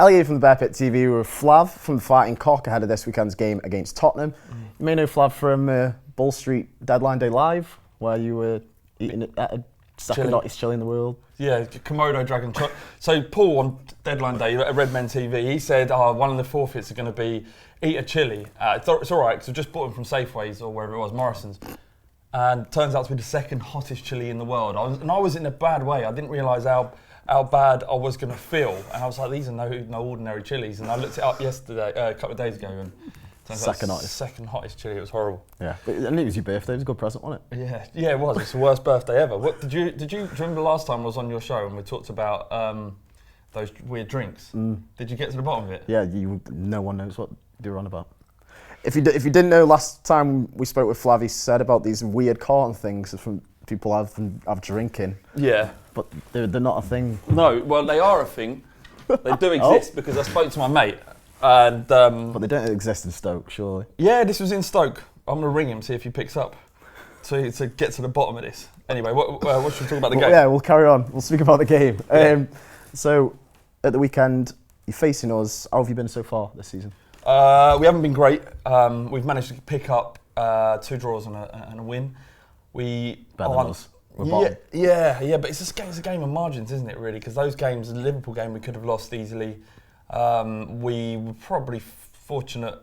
Elliot from the Bear Pit TV. We're with Flav from the Fighting Cock ahead of this weekend's game against Tottenham. You may know Flav from Bull Street Deadline Day Live, where you were eating at a second hottest chili in the world. Yeah, Komodo Dragon. So Paul on Deadline Day at Red Men TV, he said, one of the forfeits are going to be eat a chili. It's all right, because I just bought them from Safeways or wherever it was, Morrison's. And it turns out to be the second hottest chili in the world. I was in a bad way. I didn't realise how bad I was going to feel. And I was like, these are no ordinary chilies. And I looked it up yesterday, a couple of days ago, and Second hottest chili. It was horrible. Yeah, but I knew it was your birthday. It was a good present, wasn't it? Yeah, it was. It's the worst birthday ever. What do you remember the last time I was on your show and we talked about those weird drinks? Did you get to the bottom of it? Yeah, no one knows what you're on about. If you didn't know, last time we spoke with Flav, he said about these weird carton things from people have drinking. Yeah, but they're not a thing. No, well they are a thing. They do exist because I spoke to my mate. And but they don't exist in Stoke, surely. Yeah, this was in Stoke. I'm going to ring him, see if he picks up, to get to the bottom of this. Anyway, what should we talk about the game? Yeah, we'll carry on. We'll speak about the game. Yeah. So, at the weekend, you're facing us. How have you been so far this season? We haven't been great. We've managed to pick up 2 draws and a win. Better than us. Yeah, but it's a game of margins, isn't it, really? Because those games, the Liverpool game, we could have lost easily. We were probably fortunate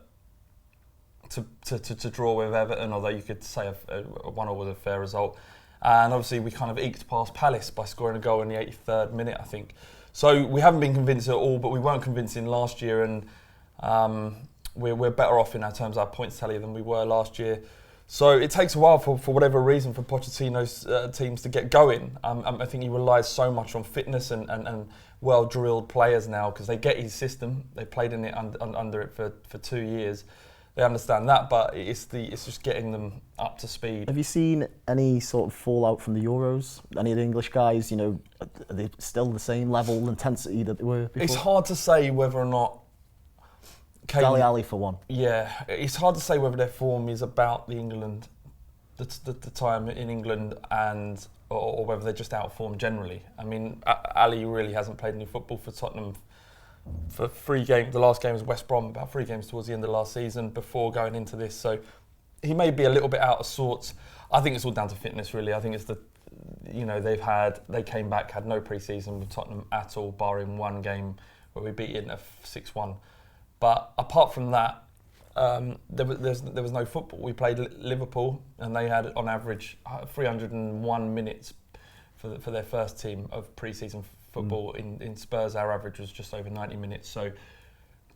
to draw with Everton, although you could say a 1-0 was a fair result. And obviously we kind of eked past Palace by scoring a goal in the 83rd minute, I think. So we haven't been convinced at all, but we weren't convincing last year, and we're better off in our terms of our points tally than we were last year. So it takes a while for whatever reason for Pochettino's teams to get going. I think he relies so much on fitness and well-drilled players now, because they get his system. They played in it under it for 2 years. They understand that, but it's just getting them up to speed. Have you seen any sort of fallout from the Euros? Any of the English guys, are they still the same level of intensity that they were before? It's hard to say whether or not... Dele Alli for one. Yeah, it's hard to say whether their form is about the time in England or whether they're just out of form generally. I mean, Ali really hasn't played any football for Tottenham for 3 games. The last game was West Brom, about 3 games towards the end of last season before going into this. So he may be a little bit out of sorts. I think it's all down to fitness, really. I think it's they came back, had no pre-season with Tottenham at all, barring 1 game where we beat it 6-1. But apart from that, there was no football. We played Liverpool, and they had on average 301 minutes for their first team of pre-season football. In Spurs, our average was just over 90 minutes. So,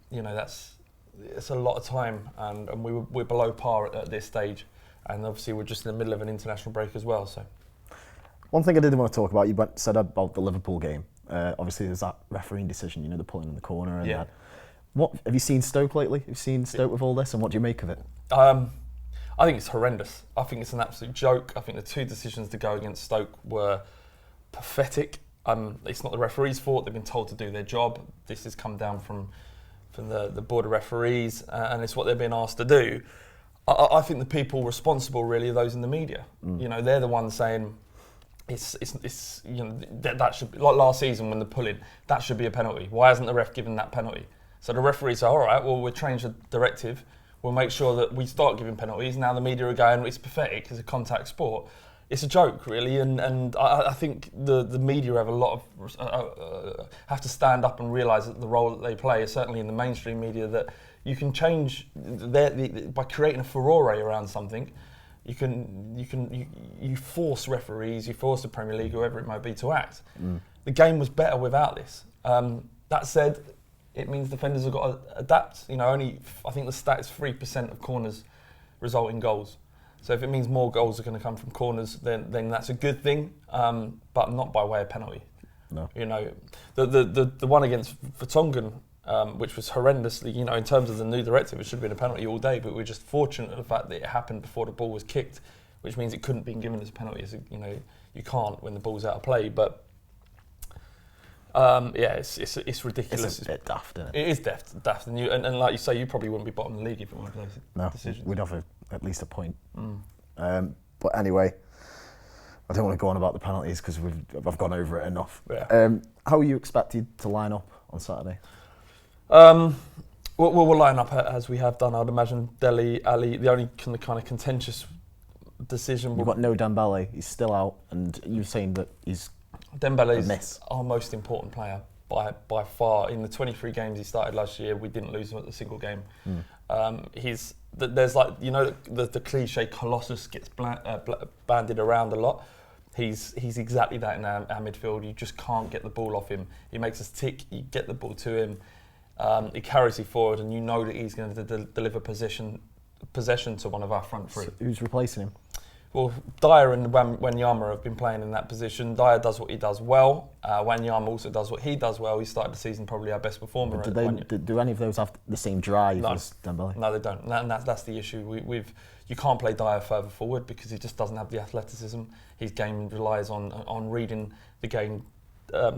it's a lot of time, and we're below par at this stage. And obviously, we're just in the middle of an international break as well. So, one thing I did want to talk about, you said about the Liverpool game. Obviously, there's that refereeing decision. The pulling in the corner and that. What have you seen Stoke lately? Have you seen Stoke with all this, and what do you make of it? I think it's horrendous. I think it's an absolute joke. I think the 2 decisions to go against Stoke were pathetic. It's not the referees' fault. They've been told to do their job. This has come down from the board of referees, and it's what they've been asked to do. I think the people responsible really are those in the media. They're the ones saying it's that should be, like last season when the pulling, that should be a penalty. Why hasn't the ref given that penalty? So the referees say, all right, well, we'll change the directive. We'll make sure that we start giving penalties. Now the media are going, it's pathetic, it's a contact sport. It's a joke, really, and I think the media have a lot of have to stand up and realise that the role that they play, certainly in the mainstream media, that you can change by creating a furore around something. You force referees, you force the Premier League, whoever it might be, to act. The game was better without this. That said, it means defenders have got to adapt. I think the stat is 3% of corners result in goals. So if it means more goals are going to come from corners, then that's a good thing, but not by way of penalty. No. The one against Vertonghen, which was horrendously, in terms of the new directive, it should have been a penalty all day, but we're just fortunate of the fact that it happened before the ball was kicked, which means it couldn't be given as a penalty. You can't when the ball's out of play, but it's ridiculous. It's a bit daft, isn't it? It is daft, and like you say, you probably wouldn't be bottom of the league if it weren't for those decisions. We'd have at least a point. But anyway, I don't want to go on about the penalties because I've gone over it enough. Yeah. How are you expected to line up on Saturday? We'll line up as we have done. I'd imagine Dele Ali. The only kind of contentious decision. You've got no Dembele. He's still out, and you're saying that he's Dembele's our most important player by far. In the 23 games he started last year, we didn't lose him at a single game. There's like, you know, the cliche Colossus gets bandied around a lot. He's exactly that in our midfield. You just can't get the ball off him. He makes us tick. You get the ball to him. He carries you forward, and you know that he's going to deliver possession to one of our front three. So who's replacing him? Well, Dyer and Wanyama have been playing in that position. Dyer does what he does well. Wanyama also does what he does well. He started the season probably our best performer. But do any of those have the same drive as Dembele? No, they don't. And that's the issue. You can't play Dyer further forward because he just doesn't have the athleticism. His game relies on reading the game,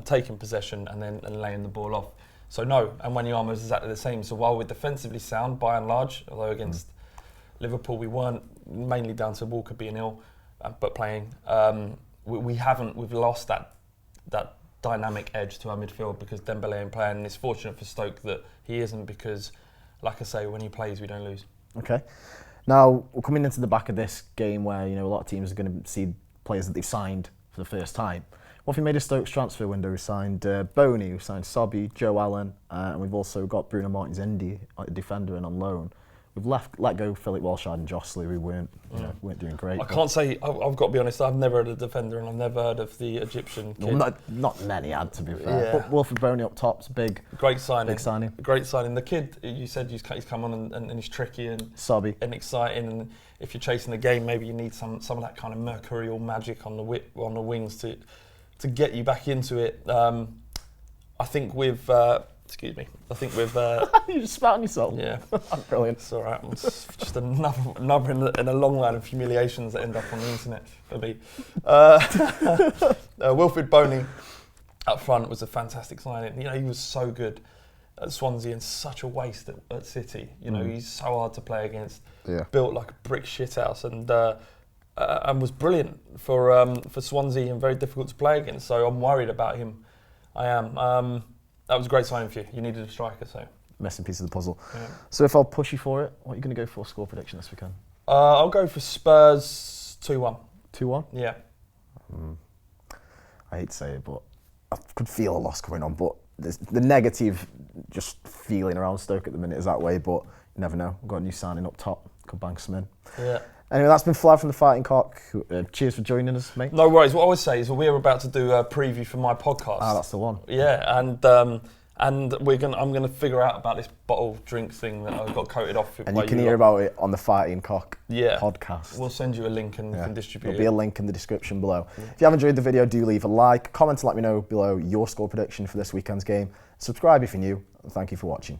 taking possession and laying the ball off. So no, and Wanyama is exactly the same. So while we're defensively sound by and large, although against Liverpool we weren't, mainly down to Walker being ill, but playing, we've lost that dynamic edge to our midfield because Dembele ain't playing. And it's fortunate for Stoke that he isn't because, like I say, when he plays we don't lose. Okay. Now we're coming into the back of this game where, you know, a lot of teams are going to see players that they've signed for the first time. What if we made a Stoke's transfer window? We signed Boney, we signed Sobby, Joe Allen, and we've also got Bruno Martins Indy, a defender, and on loan. We've let go Philip Walshard and Jostley, who weren't doing great. I can't say, I've got to be honest, I've never heard of the defender and I've never heard of the Egyptian kid. Well, not many had, to be fair. Yeah. But Wilfred Boney up top's big. Great signing. Big signing. Great signing. The kid, you said he's come on and he's tricky and Sobby. And exciting. And if you're chasing the game, maybe you need some of that kind of mercurial magic on the wings to get you back into it. I think with... excuse me. I think with... You just spat on yourself. Yeah. Brilliant. It's all right. It's just another in a long line of humiliations that end up on the internet for me. Wilfred Boney up front was a fantastic signing. You know, he was so good at Swansea and such a waste at City. You know, he's so hard to play against. Yeah. Built like a brick shithouse and was brilliant for Swansea and very difficult to play against. So I'm worried about him. I am. That was a great signing for you. You needed a striker, so. Missing piece of the puzzle. Yeah. So if I'll push you for it, what are you going to go for score prediction this weekend? I'll go for Spurs 2-1. 2-1? Yeah. I hate to say it, but I could feel a loss coming on. But the negative just feeling around Stoke at the minute is that way, but you never know. We've got a new signing up top. Could bang some in. Yeah. Anyway, that's been Flav from the Fighting Cock. Cheers for joining us, mate. No worries. What I would say is we're about to do a preview for my podcast. That's the one. Yeah, and I'm gonna figure out about this bottle drink thing that I got coated off. And you can hear about it on the Fighting Cock podcast. We'll send you a link and you can distribute it. There'll be a link in the description below. Yeah. If you have enjoyed the video, do leave a like, comment to let me know below your score prediction for this weekend's game. Subscribe if you're new, and thank you for watching.